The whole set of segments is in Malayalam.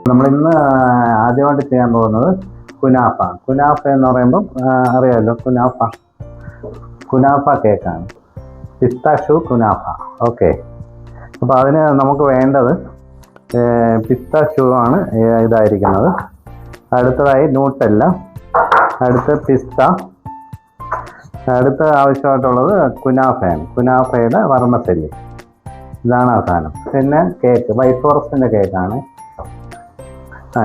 നമ്മളിന്ന് ആദ്യമായിട്ട് ചെയ്യാൻ പോകുന്നത് കുനാഫ. കുനാഫ എന്ന് പറയുമ്പം അറിയാമല്ലോ, കുനാഫ കേക്കാണ്. പിസ്താഷ്യൂ കുനാഫ. ഓക്കെ, അപ്പോൾ അതിന് നമുക്ക് വേണ്ടത് പിസ്താഷ്യൂ ആണ് ഇതായിരിക്കുന്നത്. അടുത്തതായി ന്യൂട്ടെല്ല, അടുത്ത പിസ്ത, അടുത്ത ആവശ്യമായിട്ടുള്ളത് കുനാഫയാണ്. കുനാഫയുടെ വർമ്മസെല്ലി, ഇതാണ് ആ സാധനം. പിന്നെ കേക്ക്, വൈറ്റ് ഫോറസ്റ്റിൻ്റെ കേക്കാണ്.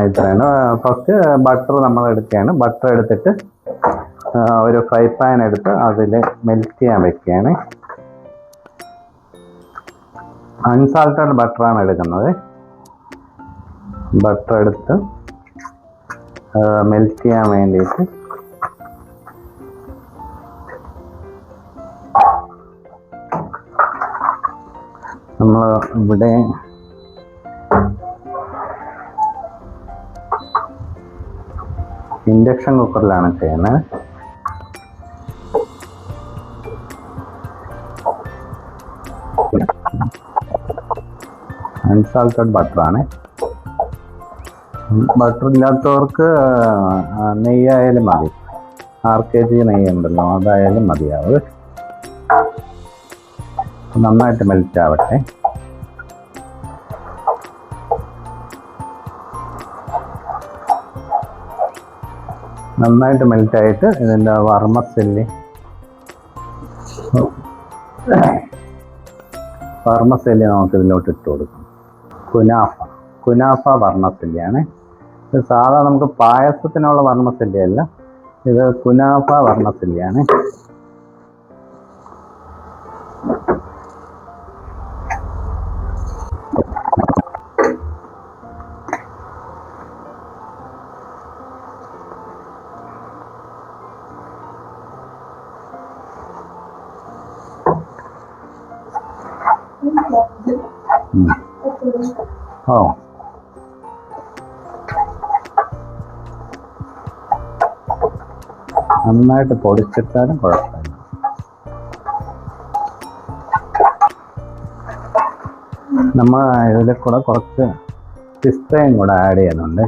ഇത്രയാണ്. ഫസ്റ്റ് ബട്ടർ നമ്മൾ എടുക്കുകയാണ്. ബട്ടർ എടുത്തിട്ട് ഒരു ഫ്രൈ പാൻ എടുത്ത് അതിൽ മെൽറ്റ് ചെയ്യാൻ വെക്കുകയാണ്. അൺസാൾട്ടഡ് ബട്ടറാണ് എടുക്കുന്നത്. ബട്ടർ എടുത്ത് മെൽറ്റ് ചെയ്യാൻ വേണ്ടിയിട്ട് നമ്മൾ ഇവിടെ ഇൻഡക്ഷൻ കുക്കറിലാണ് ചെയ്യുന്നത്. അൺസാൾട്ടഡ് ബട്ടറാണ്. ബട്ടർ ഇല്ലാത്തവർക്ക് നെയ്യായാലും മതി. RKG നെയ്യുണ്ടല്ലോ, അതായാലും മതിയാവും. നന്നായിട്ട് മെൽറ്റ് ആവട്ടെ. നന്നായിട്ട് മെൽറ്റായിട്ട് ഇതിൻ്റെ വർമ്മസെല്ലി നമുക്ക് ഇതിലോട്ട് ഇട്ട് കൊടുക്കും. കുനാഫ വർമ്മസെല്ലിയാണ് ഇത്. സാധാ നമുക്ക് പായസത്തിനുള്ള വർമ്മസെല്ലി അല്ല, ഇത് കുനാഫ വർമ്മസെല്ലിയാണ്. നന്നായിട്ട് പൊടിച്ചിട്ടാലും കുഴപ്പമില്ല. നമ്മൾ ഇതിൽ കൂടെ കുറച്ച് പിസ്തയും കൂടെ ആഡ് ചെയ്യുന്നുണ്ട്.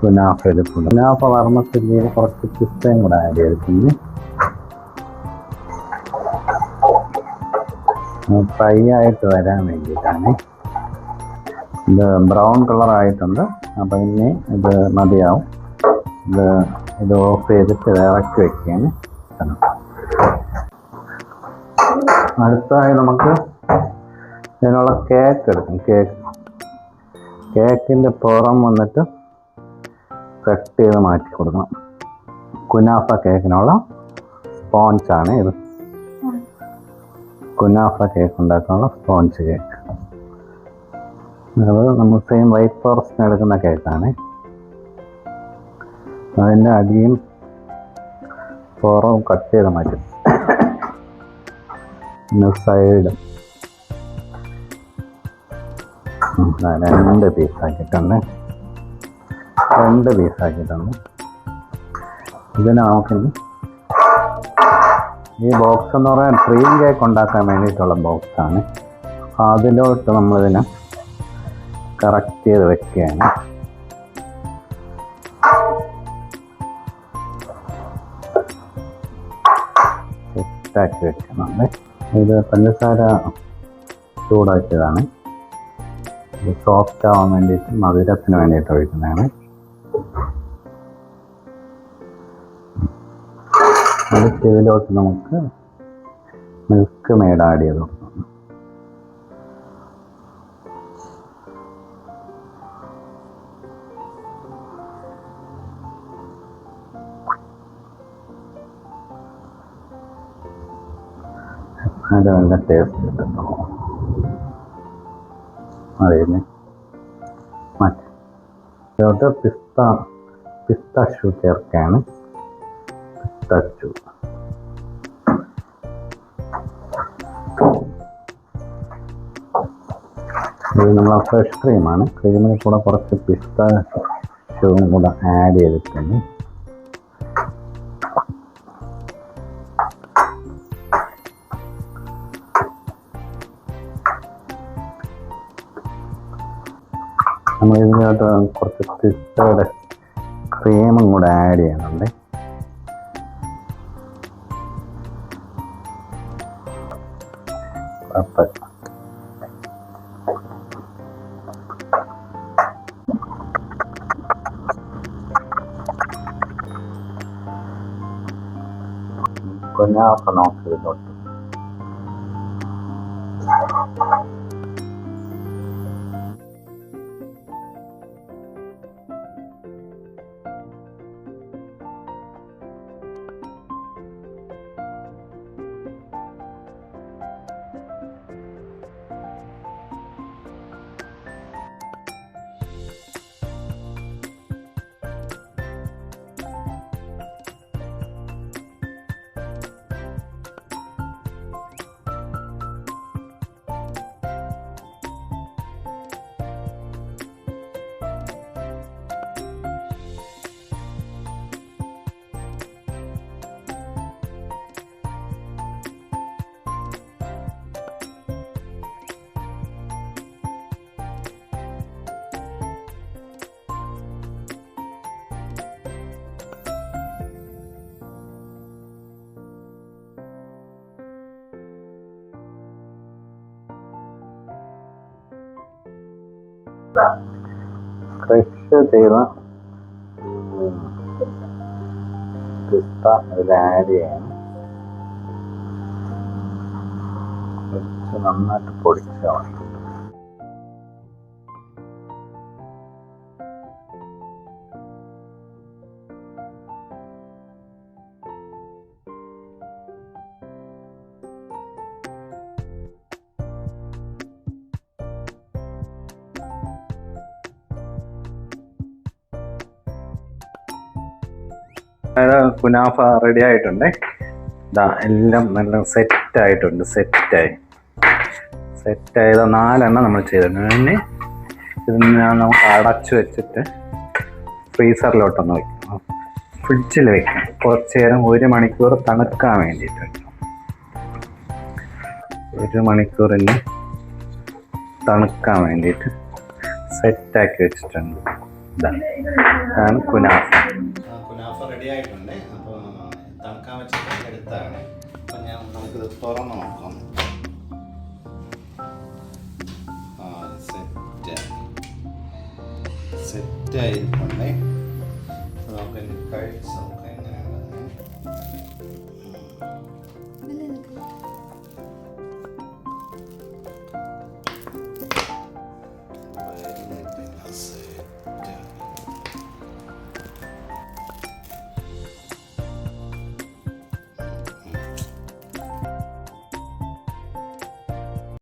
കുനാഫയിൽ കൂടെ, കുനാഫ വർമ്മസെല്ലിയിൽ കുറച്ച് പിസ്തയും കൂടെ ആഡ് ചെയ്തിട്ടുണ്ട്. ഫ്രൈ ആയിട്ട് വരാൻ വേണ്ടിയിട്ടാണ്. ഇത് ബ്രൗൺ കളറായിട്ടുണ്ട്. അപ്പം ഇനി ഇത് മതിയാവും. ഇത് ഓഫ് ചെയ്തിട്ട് ഇറക്കി വയ്ക്കുകയാണ്. അടുത്തതായി നമുക്ക് ഇതിനുള്ള കേക്ക് എടുക്കും. കേക്കിൻ്റെ പുറം വന്നിട്ട് കട്ട് ചെയ്ത് മാറ്റി കൊടുക്കണം. കുനാഫ കേക്കിനുള്ള സ്പോഞ്ചാണ് ഇത്. കുനാഫ കേക്ക് ഉണ്ടാക്കാനുള്ള സ്പോഞ്ച് കേക്ക്. അത് നമ്മൾ സെയിം വൈറ്റ് ഫോറസ്റ്റിന് എടുക്കുന്ന കേക്കാണ്. അതിൻ്റെ അടിയും പുറവും കട്ട് ചെയ്ത് മാറ്റും. പിന്നെ സൈഡും 2 പീസാക്കിയിട്ടുണ്ട്. ഇതിന് നമുക്കിനി ഈ ബോക്സ് എന്ന് പറയാൻ ക്രീം കേക്ക് ഉണ്ടാക്കാൻ വേണ്ടിയിട്ടുള്ള ബോക്സാണ്. അതിലോട്ട് നമ്മളിതിനെ കറക്റ്റ് ചെയ്ത് വെക്കുകയാണ്. സെറ്റാക്കി വെക്കുന്നുണ്ട്. ഇത് പഞ്ചസാര ചൂടാക്കിയതാണ്. ഇത് സോഫ്റ്റ് ആവാൻ വേണ്ടിയിട്ട്, മധുരത്തിന് വേണ്ടിയിട്ട് ഒഴിക്കുന്നതാണ്. അടുത്ത ഇതിലോട്ട് നമുക്ക് മിൽക്ക് മെയ്ഡ് ആഡ് ചെയ്ത് കൊടുക്കണം. അത് നല്ല ടേസ്റ്റ് കിട്ടുന്നു. അറിയില്ലേ, മാറ്റി ഇതിലോട്ട് പിസ്താഷ്യൂ ചേർക്കുകയാണ്. പിസ്താഷ്യൂ ഇത് നമ്മളെ ഫ്രഷ് ക്രീമാണ്. ക്രീമിൽ കൂടെ കുറച്ച് പിസ്താഷ്യൂവും കൂടെ ആഡ് ചെയ്തിട്ടുണ്ട്. നമ്മൾ ഇതിനകത്ത് കുറച്ച് പിസ്തയുടെ ക്രീമും കൂടെ ആഡ് ചെയ്യുന്നുണ്ട്. കുനാഫ നമുക്ക് ഇതിലോട്ട് ക്രഷ് ചെയ്ത പിസ്ത അതിൽ ആഡ് ചെയ്യണം. കുറച്ച് നന്നായിട്ട് പൊടിച്ചാൽ കുനാഫ റെഡി ആയിട്ടുണ്ട്. ഇതാ എല്ലാം നല്ല സെറ്റായിട്ടുണ്ട്. സെറ്റായത് 4 എണ്ണം നമ്മൾ ചെയ്തിട്ടുണ്ട്. പിന്നെ ഇത് നമുക്ക് അടച്ച് വെച്ചിട്ട് ഫ്രീസറിലോട്ടൊന്ന് വയ്ക്കും, ഫ്രിഡ്ജിൽ വയ്ക്കും. കുറച്ച് നേരം 1 മണിക്കൂർ തണുക്കാൻ വേണ്ടിയിട്ട്. 1 മണിക്കൂറിന് തണുക്കാൻ വേണ്ടിയിട്ട് സെറ്റാക്കി വെച്ചിട്ടുണ്ട്. ഇതാണ് കുനാഫ. റെഡി ആയിട്ടുണ്ട്. അപ്പോൾ തണുക്കാൻ വെച്ചിട്ട് എടുത്താണ്. അപ്പം നമുക്കിത് തുറന്ന് നോക്കാം. സെറ്റായിരിക്കുന്നുണ്ട്.